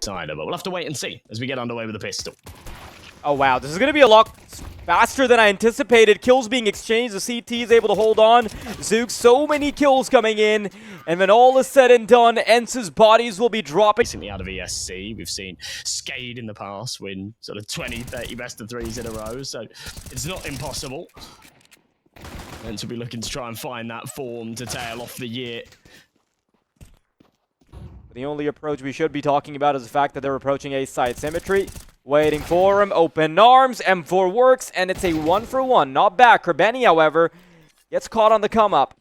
yet either, but we'll have to wait and see as we get underway with the pistol. Oh wow, this is going to be a lot faster than I anticipated. Kills being exchanged, the CT is able to hold on. Zook, so many kills coming in, and when all is said and done, ENCE's bodies will be dropping. Recently out of ESC, we've seen Skade in the past win sort of 20, 30 best of threes in a row, so it's not impossible. ENCE will be looking to try and find that form to tail off the year. The only approach we should be talking about is the fact that they're approaching A side symmetry. Waiting for him, open arms, M4 works, and it's a 1-for-1. Not bad. Kerbeni, however, gets caught on the come-up.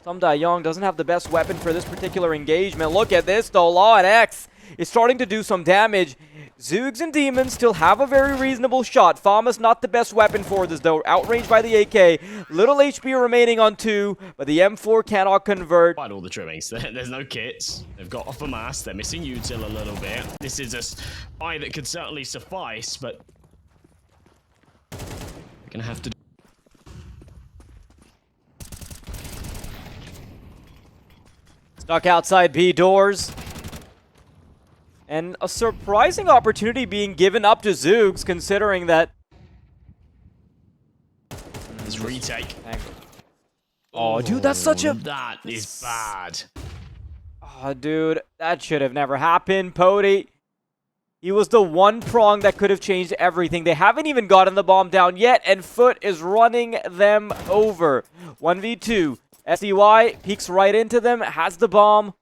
lauNX doesn't have the best weapon for this particular engagement. Look at this, though. lauNX is starting to do some damage. Zoogs and Demons still have a very reasonable shot. Famas not the best weapon for this, though. Outranged by the AK. Little HP remaining on 2, but the M4 cannot convert. Despite all the trimmings, there's no kits. They've got off a mask. They're missing util a little bit. This is a spy that could certainly suffice, but they're going to have to... Stuck outside B doors. And a surprising opportunity being given up to Zoogs, considering that... This retake. Oh, dude, that's such a... That is bad. Oh, dude, that should have never happened. Pody, he was the one prong that could have changed everything. They haven't even gotten the bomb down yet, and FUT is running them over. 1v2. SDY peeks right into them, has the bomb.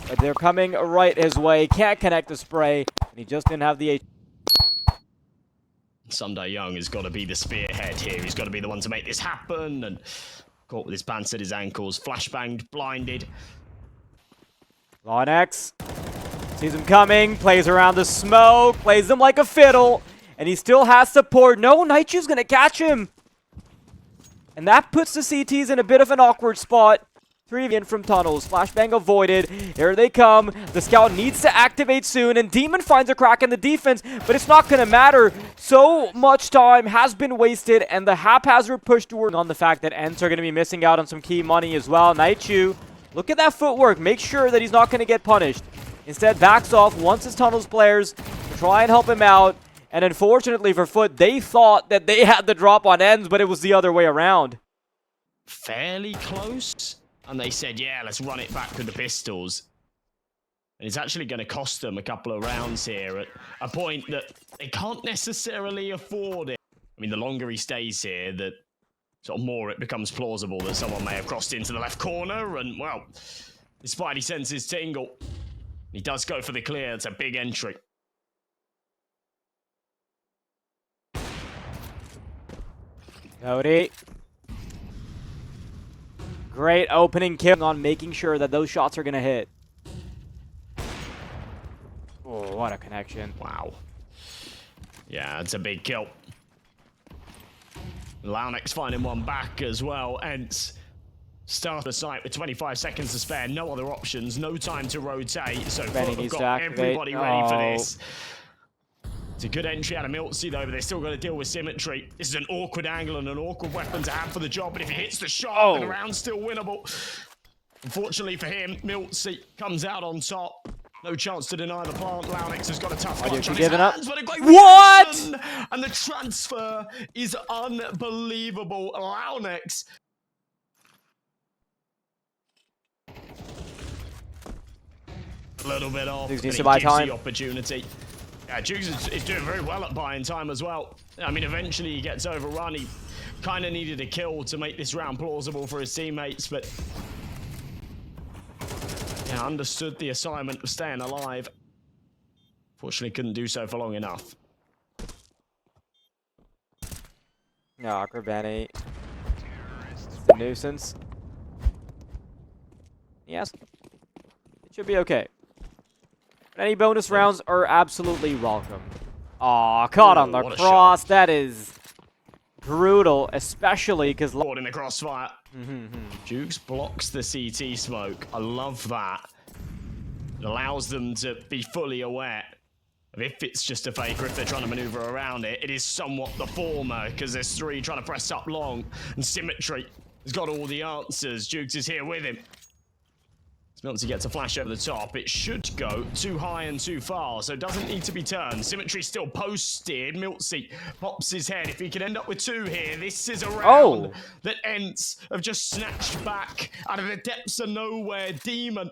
But they're coming right his way. Can't connect the spray. And he just didn't have the... lauNX has got to be the spearhead here. He's got to be the one to make this happen. And caught with his pants at his ankles. Flashbanged, blinded. lauNX sees him coming. Plays around the smoke. Plays him like a fiddle. And he still has support. No, Naichu's going to catch him. And that puts the CTs in a bit of an awkward spot. 3 in from tunnels. Flashbang avoided. Here they come. The scout needs to activate soon, and Demon finds a crack in the defense, but it's not going to matter. So much time has been wasted, and the haphazard push to work on the fact that ENCE are going to be missing out on some key money as well. Naichu, look at that footwork. Make sure that he's not going to get punished. Instead, backs off, wants his tunnels players to try and help him out. And unfortunately for FUT, they thought that they had the drop on ENCE, but it was the other way around. Fairly close. And they said, yeah, let's run it back with the pistols. And it's actually going to cost them a couple of rounds here at a point that they can't necessarily afford it. I mean, the longer he stays here, the sort of more it becomes plausible that someone may have crossed into the left corner. And, well, his spidey senses tingle. He does go for the clear. It's a big entry. Cody. Great opening kill on making sure that those shots are going to hit. Oh, what a connection. Wow. Yeah, it's a big kill. lauNX finding one back as well. ENCE start the site with 25 seconds to spare. No other options. No time to rotate. So we've got everybody ready for this. It's a good entry out of miltz, though, but they're still got to deal with symmetry. This is an awkward angle and an awkward weapon to have for the job, but if he hits the shot, then the round's still winnable. Unfortunately for him, miltz comes out on top. No chance to deny the plant. lauNX has got a tough punch on his hands, but a great reaction! And the transfer is unbelievable. lauNX. A little bit off, and he gives the opportunity. Yeah, Jukes is doing very well at buying time as well. I mean, eventually he gets overrun. He kind of needed a kill to make this round plausible for his teammates, but yeah, understood the assignment of staying alive. Fortunately, couldn't do so for long enough. No, Kerbeni. It's a nuisance. Yes. It should be okay. Any bonus rounds are absolutely welcome. Aw, caught on the cross. That is brutal, especially because... Caught in the crossfire. Jukes blocks the CT smoke. I love that. It allows them to be fully aware of if it's just a fake or if they're trying to maneuver around it. It is somewhat the former, because there's 3 trying to press up long, and symmetry has got all the answers. Jukes is here with him. Milty gets a flash over the top. It should go too high and too far, so it doesn't need to be turned. Symmetry still posted. Milty pops his head. If he can end up with 2 here, this is a round that ENCE have just snatched back out of the depths of nowhere. Demon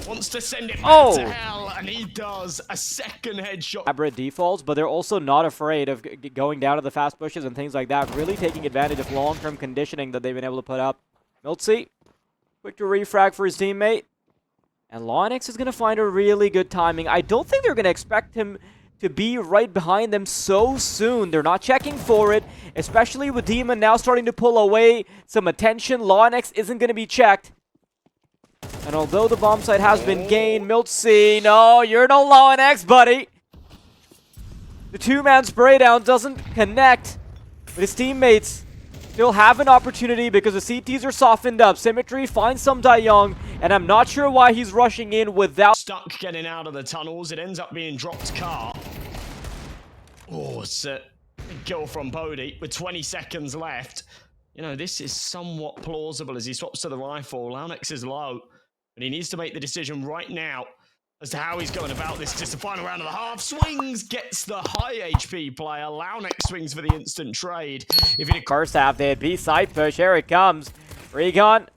wants to send it back to hell, and he does. A second headshot. Elaborate defaults, but they're also not afraid of going down to the fast pushes and things like that, really taking advantage of long-term conditioning that they've been able to put up. Milty, quick to refrag for his teammate. And lauNX is going to find a really good timing. I don't think they're going to expect him to be right behind them so soon. They're not checking for it, especially with Demon now starting to pull away some attention. lauNX isn't going to be checked. And although the bomb site has been gained, Milty, no, you're no lauNX, buddy. The 2-man spray down doesn't connect, but his teammates still have an opportunity because the CTs are softened up. Symmetry finds some Young, and I'm not sure why he's rushing in without... Stuck getting out of the tunnels. It ends up being dropped car. Oh, it's a kill from Bodhi with 20 seconds left. You know, this is somewhat plausible as he swaps to the rifle. lauNX is low, but he needs to make the decision right now as to how he's going about this. Just the final round of the half. Swings, gets the high HP player. lauNX swings for the instant trade. If it first half, they had B-side push. Here it comes. Regon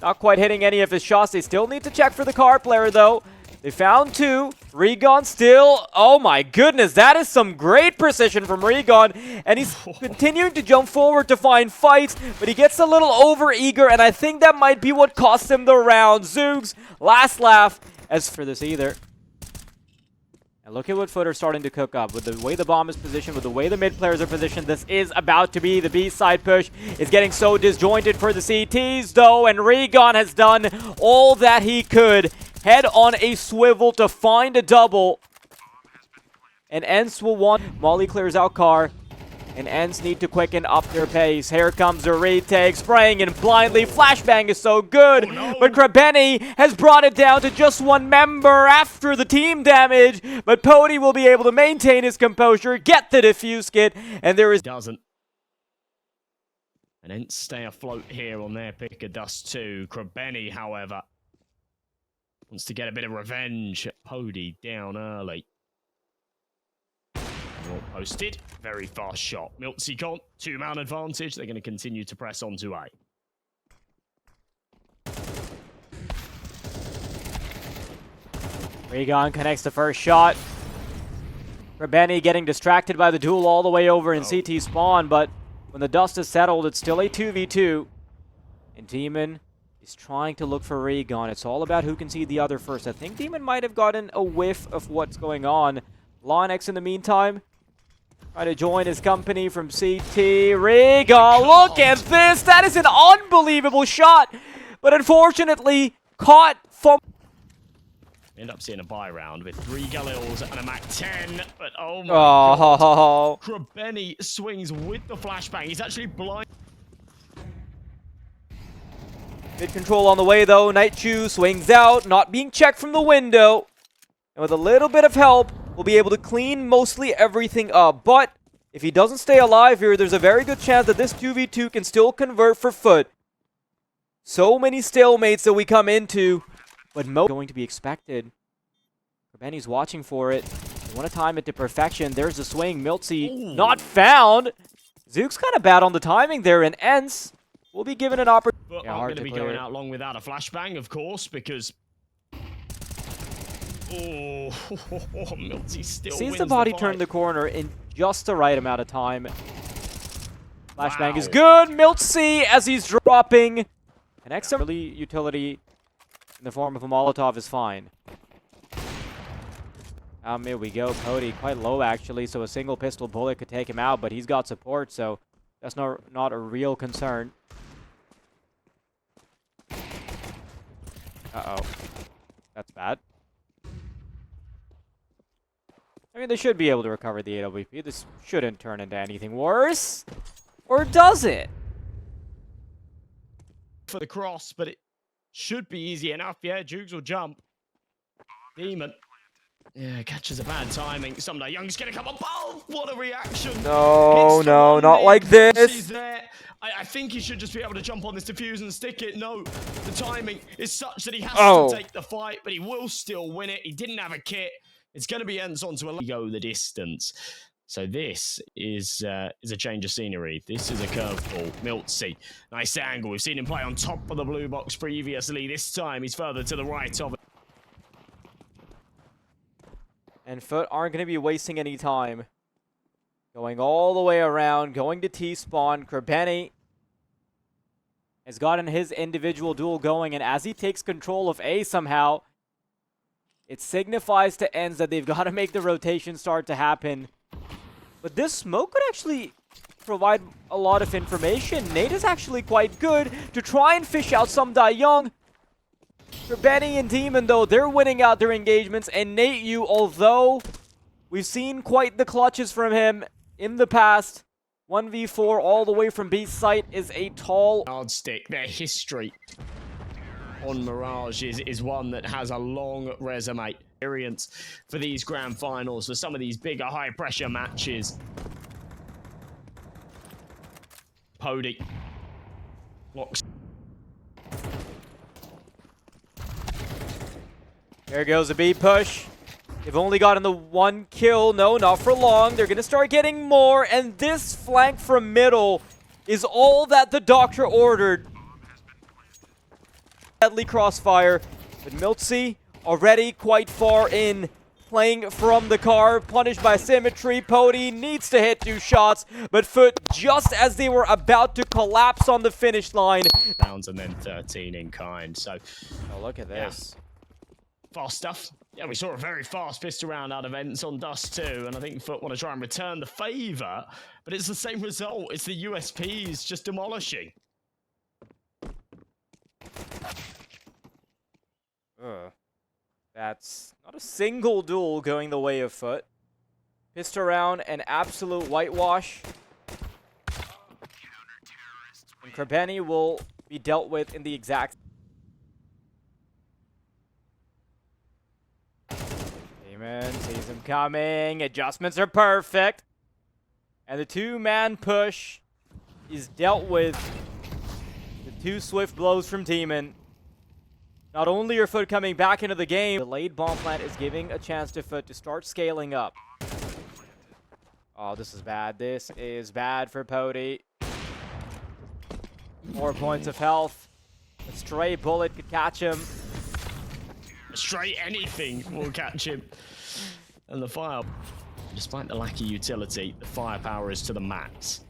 not quite hitting any of his shots. They still need to check for the car player, though. They found 2. Regon still... Oh my goodness, that is some great precision from Regon. And he's continuing to jump forward to find fights, but he gets a little over-eager, and I think that might be what cost him the round. Zoogs, last laugh as for this either. And look at what FUT are starting to cook up. With the way the bomb is positioned, with the way the mid players are positioned, this is about to be the B-side push. It's getting so disjointed for the CTs, though, and Regon has done all that he could. Head on a swivel to find a double. And ENCE will want... Molly clears out car. And ENCE need to quicken up their pace. Here comes the retake. Spraying in blindly. Flashbang is so good. Oh, no. But Krabeni has brought it down to just 1 member after the team damage. But Pody will be able to maintain his composure. Get the defuse kit. And there is... Doesn't. And ENCE stay afloat here on their pick of dust too. Krabeni, however, wants to get a bit of revenge. Pody down early. Well posted. Very fast shot. Milty can't. 2-man advantage. They're going to continue to press on to A. Regon connects the first shot. Krabeni getting distracted by the duel all the way over in CT spawn, but when the dust is settled, it's still a 2v2. And Demon is trying to look for Regon. It's all about who can see the other first. I think Demon might have gotten a whiff of what's going on. lauNX in the meantime, trying to join his company from CT. Regon, look at this! That is an unbelievable shot! But unfortunately, caught from... End up seeing a buy round with 3 Galils and a Mac-10, but oh my god. Krabeni swings with the flashbang. He's actually blind. Mid control on the way though. Nightshoe swings out, not being checked from the window. And with a little bit of help, we'll be able to clean mostly everything up. But if he doesn't stay alive here, there's a very good chance that this 2v2 can still convert for FUT. So many stalemates that we come into, but most going to be expected. Krabeni's watching for it. They want to time it to perfection. There's the swing. Milty not found. Zook's kind of bad on the timing there, and ENCE will be given an opportunity. But I'm going to be going out long without a flashbang, of course, because... Oh, Milty still sees the body turn the corner in just the right amount of time. Flashbang is good. Milty, as he's dropping. An extra early utility in the form of a Molotov is fine. Here we go. Pody quite low, actually, so a single pistol bullet could take him out, but he's got support, so that's not a real concern. Uh-oh. That's bad. I mean, they should be able to recover the AWP. This shouldn't turn into anything worse. Or does it? For the cross, but it should be easy enough. Yeah, Jugs will jump. Demon Yeah, catches a bad timing. Someday Young's gonna come up. Oh, what a reaction! No, no, not like this. He's there. I think he should just be able to jump on this defuse and stick it. No, the timing is such that he has to take the fight, but he will still win it. He didn't have a kit. It's going to be ENCE onto a go the distance. So this is a change of scenery. This is a curveball. miltz, nice angle. We've seen him play on top of the blue box previously. This time he's further to the right of it. And FUT aren't going to be wasting any time. Going all the way around, going to T-spawn. Krebeni has gotten his individual duel going, and as he takes control of A somehow, it signifies to ENCE that they've got to make the rotation start to happen. But this smoke could actually provide a lot of information. Nate is actually quite good to try and fish out some Young. Krebeni and Demon, though, they're winning out their engagements. And Nate Yu, although we've seen quite the clutches from him in the past, 1v4 all the way from B site is a tall yardstick. Their history on Mirage is one that has a long resume. Experience for these grand finals, for some of these bigger high pressure matches. Pody locks. There goes a B push. They've only gotten the one kill. No, not for long. They're going to start getting more. And this flank from middle is all that the doctor ordered. Deadly crossfire. But miltz already quite far in. Playing from the car. Punished by symmetry. Pody needs to hit 2 shots. But FUT, just as they were about to collapse on the finish line. Rounds and then 13 in kind. So, oh, look at this. Yeah. Fast stuff. Yeah, we saw a very fast pistol round out of ENCE on Dust too, and I think FUT want to try and return the favour, but it's the same result. It's the USPs just demolishing. That's not a single duel going the way of FUT. Pistol round, an absolute whitewash. And Krebeni will be dealt with in the exact... sees him coming. Adjustments are perfect. And the 2-man push is dealt with. The 2 swift blows from Demon. Not only are FUT coming back into the game, the delayed bomb plant is giving a chance to FUT to start scaling up. Oh, this is bad. This is bad for Pody. 4 points of health. A stray bullet could catch him. Straight anything will catch him. And the fire, despite the lack of utility, the firepower is to the max.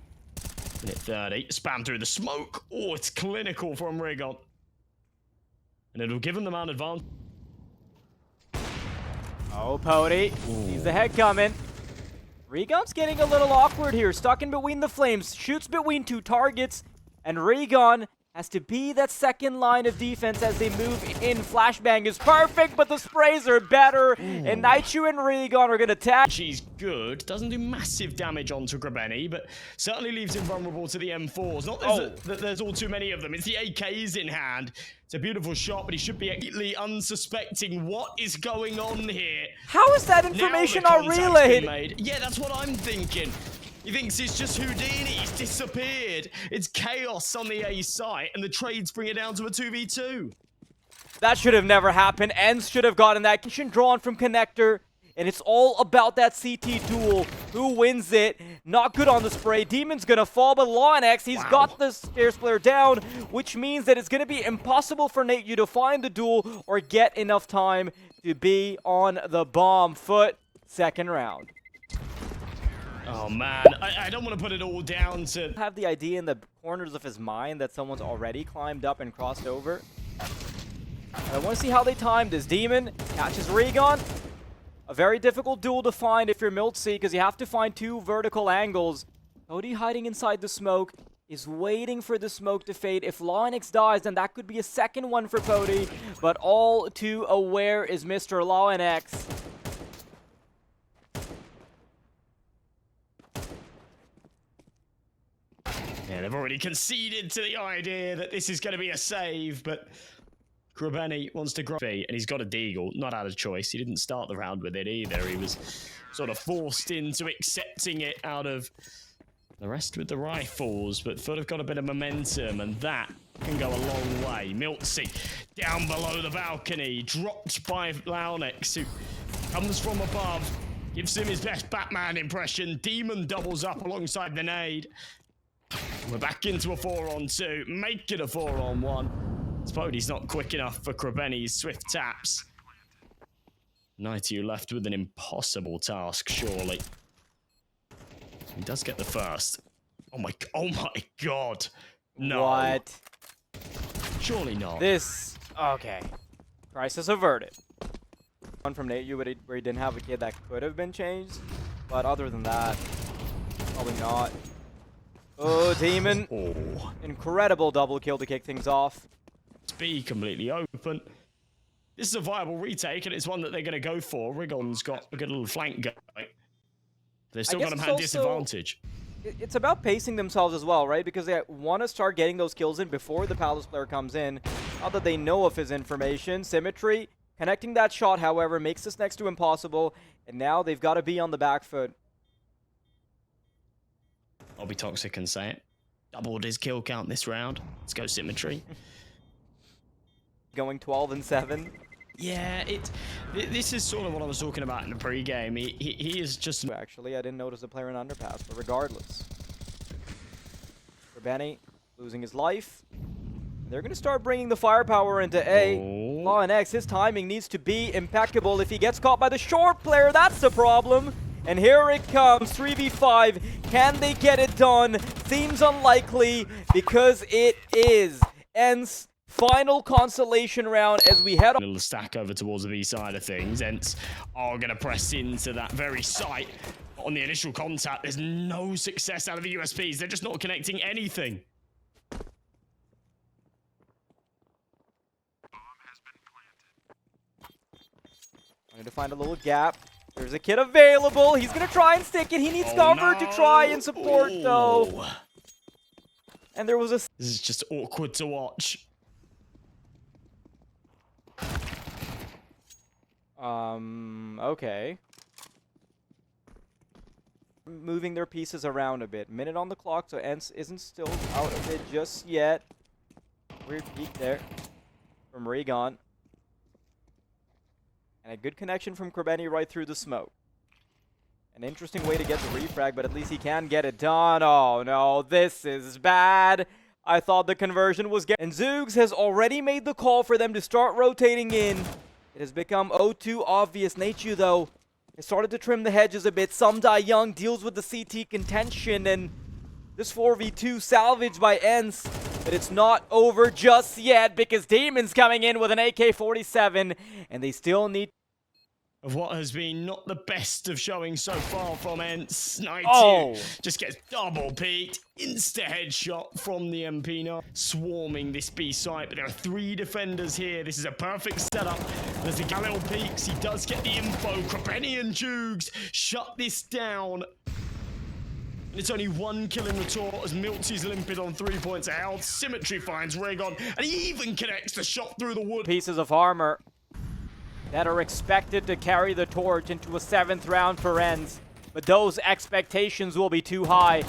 Minute 30, spam through the smoke. Oh, it's clinical from Rigon. And it'll give him the man advantage. Oh, Pody sees the head coming. Rigon's getting a little awkward here, stuck in between the flames, shoots between 2 targets, and Rigon has to be that second line of defense as they move in. Flashbang is perfect, but the sprays are better. And Naichu and Rigon are going to tag. She's good. Doesn't do massive damage onto Krebeni, but certainly leaves him vulnerable to the M4s. Not that there's all too many of them. It's the AKs in hand. It's a beautiful shot, but he should be completely unsuspecting what is going on here. How is that information not relayed? Yeah, that's what I'm thinking. He thinks it's just Houdini, he's disappeared. It's chaos on the A site, and the trades bring it down to a 2v2. That should have never happened. ENCE should have gotten that kitchen drawn from Connector, and it's all about that CT duel. Who wins it? Not good on the spray. Demon's gonna fall, but lauNX, he's got the Scare Splitter down, which means that it's gonna be impossible for Nate Yu to find the duel or get enough time to be on the bomb. FUT, second round. Oh man, I don't want to put it all down to... Have the idea in the corners of his mind that someone's already climbed up and crossed over. I want to see how they time this. Demon catches Rigon. A very difficult duel to find if you're miltz, because you have to find 2 vertical angles. Pody hiding inside the smoke is waiting for the smoke to fade. If lauNX dies, then that could be a second one for Pody. But all too aware is Mr. lauNX. Yeah, they've already conceded to the idea that this is going to be a save, but Krabeni wants to grab and he's got a deagle, not out of choice. He didn't start the round with it either. He was sort of forced into accepting it out of the rest with the rifles, but FUT have got a bit of momentum, and that can go a long way. miltzy down below the balcony, dropped by lauNX, who comes from above, gives him his best Batman impression. Demon doubles up alongside the nade. We're back into a 4-on-2, make it a 4-on-1. Spody's not quick enough for Krabeni's swift taps. Nighty left with an impossible task, surely. He does get the first. Oh my god. No. What? Surely not. This, okay. Crisis averted. One from Nate, where he didn't have a kid that could have been changed. But other than that, probably not. Oh, Demon. Oh. Incredible double kill to kick things off. B completely open. This is a viable retake, and it's one that they're going to go for. Rigon's got a good little flank going. They've still got him at disadvantage. It's about pacing themselves as well, right? Because they want to start getting those kills in before the Palace player comes in. Not that they know of his information. Symmetry. Connecting that shot, however, makes this next to impossible. And now they've got to be on the back foot. I'll be toxic and say it. Doubled his kill count this round. Let's go Symmetry. Going 12-7. Yeah, this is sort of what I was talking about in the pre-game. He is just... Actually, I didn't notice the player in underpass, but regardless. Krabeni losing his life. They're going to start bringing the firepower into A. lauNX, his timing needs to be impeccable. If he gets caught by the short player, that's the problem. And here it comes, 3v5. Can they get it done? Seems unlikely because it is ENCE. Final consolation round as we head on. A little stack over towards the B side of things. ENCE are going to press into that very site. On the initial contact, there's no success out of the USPs. They're just not connecting anything. I need to find a little gap. There's a kid available. He's going to try and stick it. He needs cover to try and support, though. And there was a... This is just awkward to watch. Okay. Moving their pieces around a bit. Minute on the clock, so ENCE isn't still out of it just yet. Weird peek there from Rigon. And a good connection from Krabeni right through the smoke. An interesting way to get the refrag, but at least he can get it done. Oh no, this is bad. I thought the conversion was and Zoogs has already made the call for them to start rotating in. It has become 0-2 obvious. Nachu, though, has started to trim the hedges a bit. Some Die Young deals with the CT contention, and this 4v2 salvaged by ENCE. But it's not over just yet because Demon's coming in with an AK-47, and they still need... Of what has been not the best of showing so far from ENCE. Nighty just gets double peeked. Insta headshot from the MP now. Swarming this B site, but there are 3 defenders here. This is a perfect setup. As the Galil peeks, he does get the info. Krabeni and Jugs shut this down. And it's only 1 kill in retort as miltzy's limpid on 3 points of health. Symmetry finds Rigon, and he even connects the shot through the wood. Pieces of armor that are expected to carry the torch into a 7th round for ENCE, but those expectations will be too high.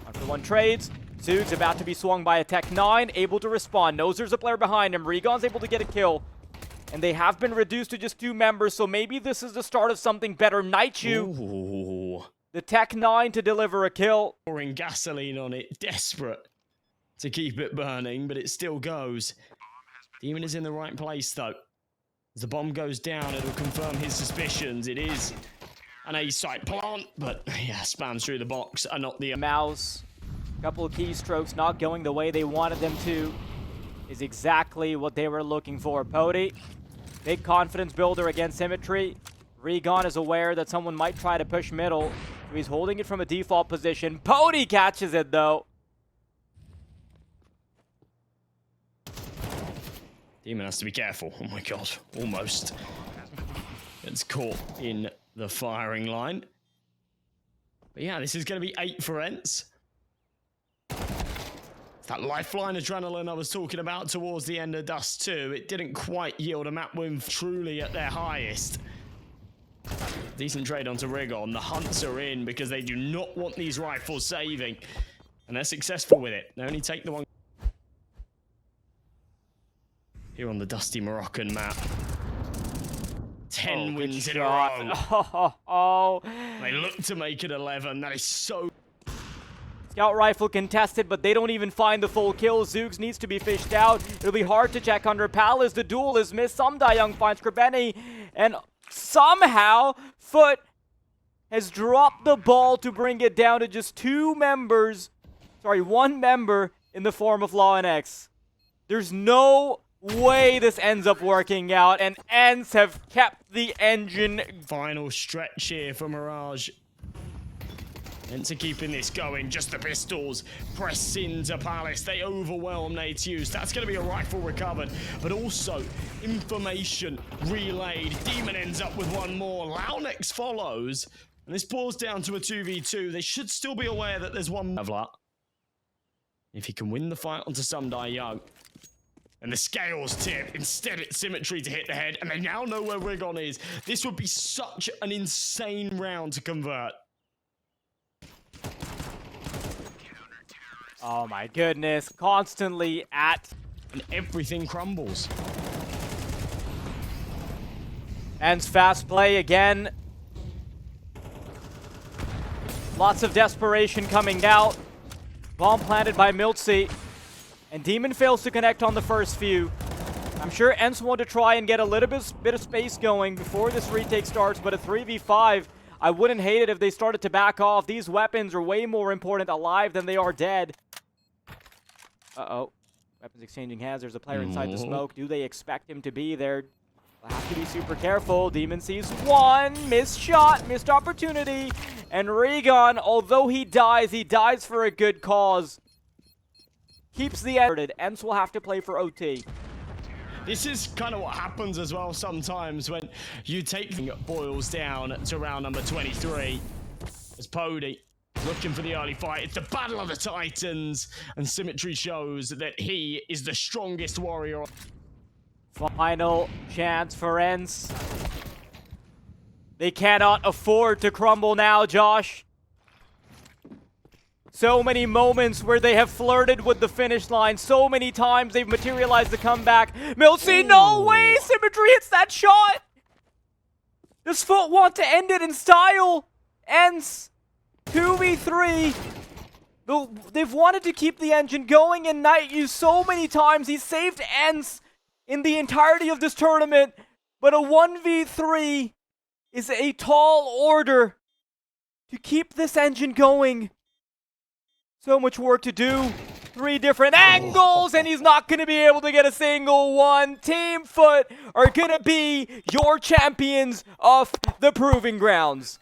1-for-1 trades. Zoogs about to be swung by a Tech 9, able to respond. Knows there's a player behind him. Rigon's able to get a kill. And they have been reduced to just 2 members, so maybe this is the start of something better. Nighchu, the Tech 9 to deliver a kill. Pouring gasoline on it, desperate to keep it burning, but it still goes. Demon is in the right place, though. As the bomb goes down, it'll confirm his suspicions. It is an A-site plant, but yeah, spams through the box are not the... Mouse, a couple of keystrokes not going the way they wanted them to is exactly what they were looking for. Pody, big confidence builder against Symmetry. Rigon is aware that someone might try to push middle, so he's holding it from a default position. Pody catches it, though. Demon has to be careful. Oh my god, almost. It's caught in the firing line. But yeah, this is going to be 8 for ENCE. That lifeline adrenaline I was talking about towards the end of Dust 2, it didn't quite yield a map win truly at their highest. Decent trade onto Rigon. The hunts are in because they do not want these rifles saving. And they're successful with it. They only take the one here on the dusty Moroccan map. 10 wins in a row. They look to make it 11. That is so... Scout rifle contested, but they don't even find the full kill. Zoogs needs to be fished out. It'll be hard to check under Palace. The duel is missed. Some Young finds Krabeni, and somehow FUT has dropped the ball to bring it down to just one member in the form of lauNX. There's no way this ends up working out, and ENCE have kept the engine. Final stretch here for Mirage. ENCE keeping this going, just the pistols press into Palace. They overwhelm Nateus. That's going to be a rifle recovered, but also information relayed. Demon ends up with one more. lauNX follows, and this pulls down to a 2v2. They should still be aware that there's one more. If he can win the fight onto Young, and the scales tip, instead it's Symmetry to hit the head, and they now know where Rigon is. This would be such an insane round to convert. Oh my goodness, constantly at... And everything crumbles. ENCE fast play again. Lots of desperation coming out. Bomb planted by miltz, and Demon fails to connect on the first few. I'm sure ENCE want to try and get a little bit of space going before this retake starts, but a 3v5, I wouldn't hate it if they started to back off. These weapons are way more important alive than they are dead. Uh-oh. Weapons exchanging hands. There's a player inside the smoke. Do they expect him to be there? They'll have to be super careful. Demon sees one. Missed shot. Missed opportunity. And Rigon, although he dies for a good cause. Keeps the end. ENCE will have to play for OT. This is kind of what happens as well sometimes when you take it boils down to round number 23. As Pody looking for the early fight. It's the battle of the Titans, and Symmetry shows that he is the strongest warrior. Final chance for ENCE. They cannot afford to crumble now, Josh. So many moments where they have flirted with the finish line. So many times they've materialized the comeback. miltz, no way! Symmetry hits that shot! Does FUT want to end it in style? ENCE, 2v3. They've wanted to keep the engine going, and Night so many times. He saved ENCE in the entirety of this tournament, but a 1v3 is a tall order to keep this engine going. So much work to do. 3 different angles, and he's not going to be able to get a single one. Team FUT are going to be your champions of the Proving Grounds.